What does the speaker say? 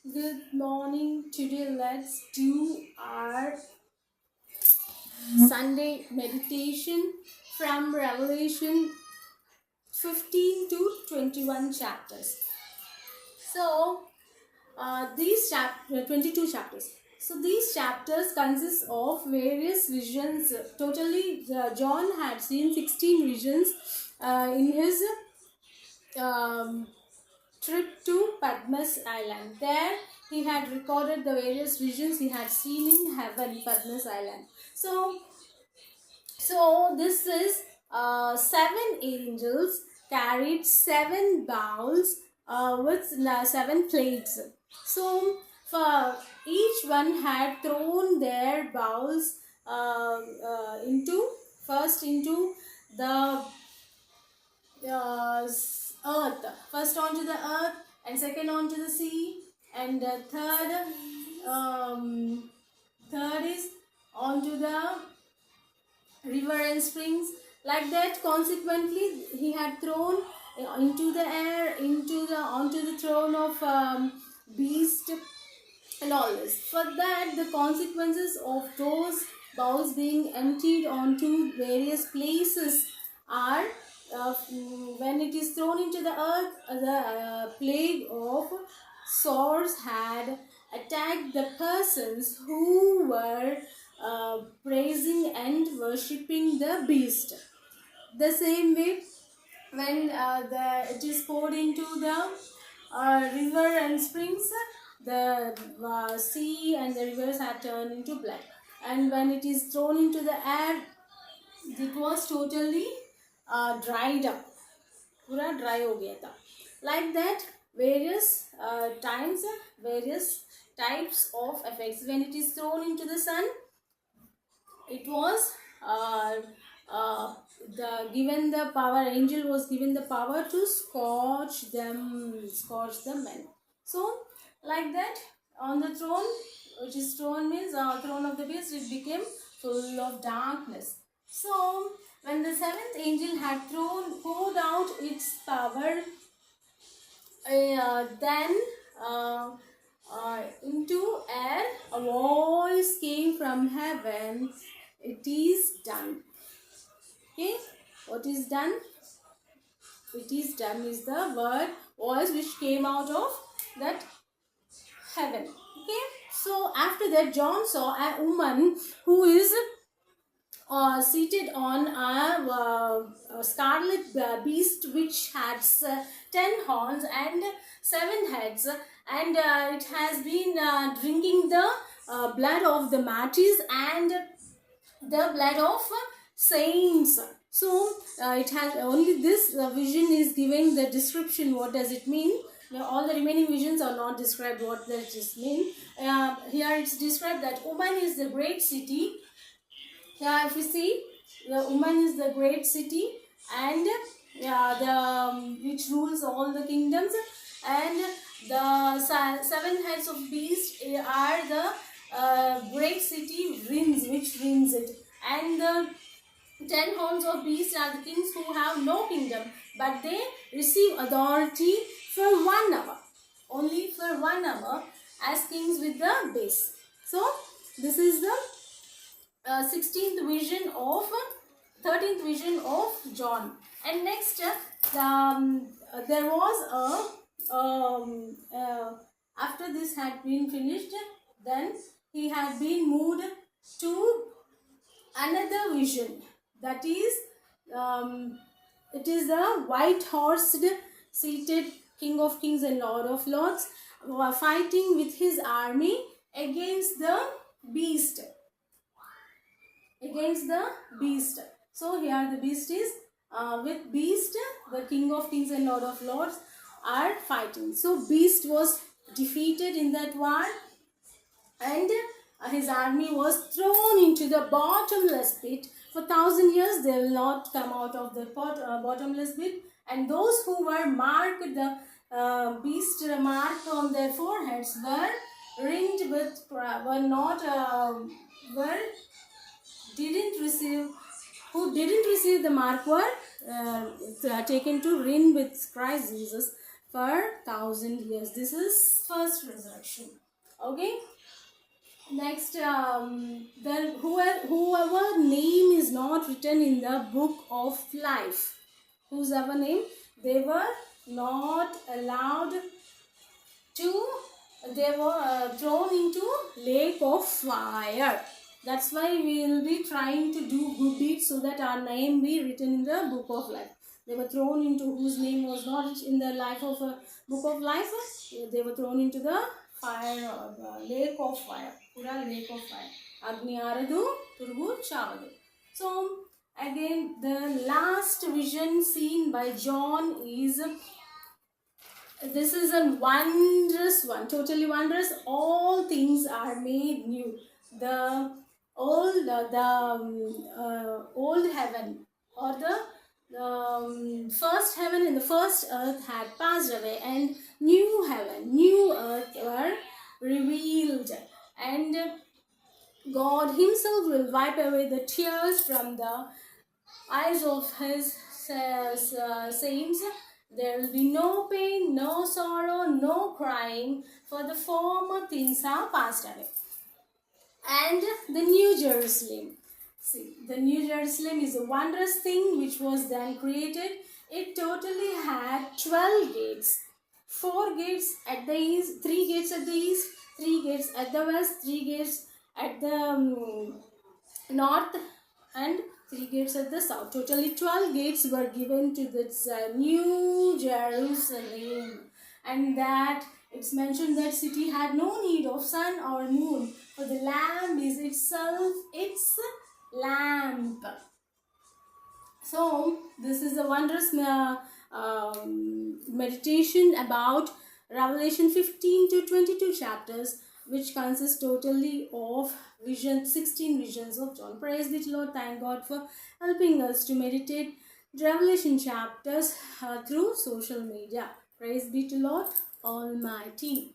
Good morning. Today, let's do our Sunday meditation from Revelation 15 to 21 chapters. So, these 22 chapters. So, these chapters consist of various visions. Totally, John had seen 16 visions in his um, trip to Padmas Island. There he had recorded the various visions he had seen in heaven, Padmas Island. So this is seven angels carried seven bowls with seven plates. So for each one had thrown their bowls into the earth. First onto the earth, and second onto the sea, and third is onto the river and springs. Like that, consequently, he had thrown into the air, onto the throne of beast and all this. For that, the consequences of those bowls being emptied onto various places are when it is thrown into the earth, the plague of sores had attacked the persons who were praising and worshipping the beast. The same way, when it is poured into the river and springs, the sea and the rivers are turned into blood. And when it is thrown into the air, it was totally dried up. पूरा dry हो गया था. Like that, various times, various types of effects. When it is thrown into the sun, it was given the power. Angel was given the power to scorch the men. So like that, on the throne, which is throne means throne of the beast, it became full of darkness. So when the seventh angel had poured out its power, then into air, a voice came from heaven. It is done. Okay, what is done? It is done is the word voice which came out of that heaven. Okay, so after that, John saw a woman who is seated on a scarlet beast which has 10 horns and 7 heads, and it has been drinking the blood of the martyrs and the blood of saints. So it has only this vision is giving the description. What does it mean? Now, all the remaining visions are not described what does this mean. Here it's described that woman is the great city. Here if you see, the woman is the great city, and the which rules all the kingdoms, and the 7 heads of beast are the great city which reigns it, and the 10 horns of beasts are the kings who have no kingdom, but they receive authority for 1 hour, only for 1 hour, as kings with the base. So this is the 16th vision of 13th vision of John. And next, there was after this had been finished, then he had been moved to another vision. That is, it is a white horsed seated King of Kings and Lord of Lords fighting with his army against the beast. So here the beast is with beast, the King of Kings and Lord of Lords are fighting. So beast was defeated in that war, and his army was thrown into the bottomless pit. For 1,000 years they will not come out of the bottomless pit, and those who were marked the beast mark on their foreheads were ringed with didn't receive the mark were taken to reign with Christ Jesus for 1,000 years. This is first resurrection. Okay. Next, then whoever name is not written in the book of life, whosoever name, they were not allowed to, they were thrown into lake of fire. That's why we will be trying to do good deeds so that our name be written in the book of life. They were thrown into whose name was not in the life of a book of life. They were thrown into the fire, lake of fire. Pura lake of fire. Agni aradu, turgu chavadu. So again, the last vision seen by John is, this is a wondrous one, totally wondrous. All things are made new. The old heaven, or the first heaven and the first earth had passed away, and new heaven, new earth were revealed, and God himself will wipe away the tears from the eyes of his saints. There will be no pain, no sorrow, no crying, for the former things are passed away. And the New Jerusalem. See, the New Jerusalem is a wondrous thing which was then created. It totally had 12 gates. 4 gates at the east, 3 gates at the east, 3 gates at the west, 3 gates at the north, and 3 gates at the south. Totally 12 gates were given to this New Jerusalem, and that it's mentioned that city had no need of sun or moon, for the lamp is itself its lamp. So this is a wondrous meditation about Revelation 15 to 22 chapters, which consists totally of 16 visions of John. Praise the Lord. Thank God for helping us to meditate Revelation chapters through social media. Praise be to Lord Almighty.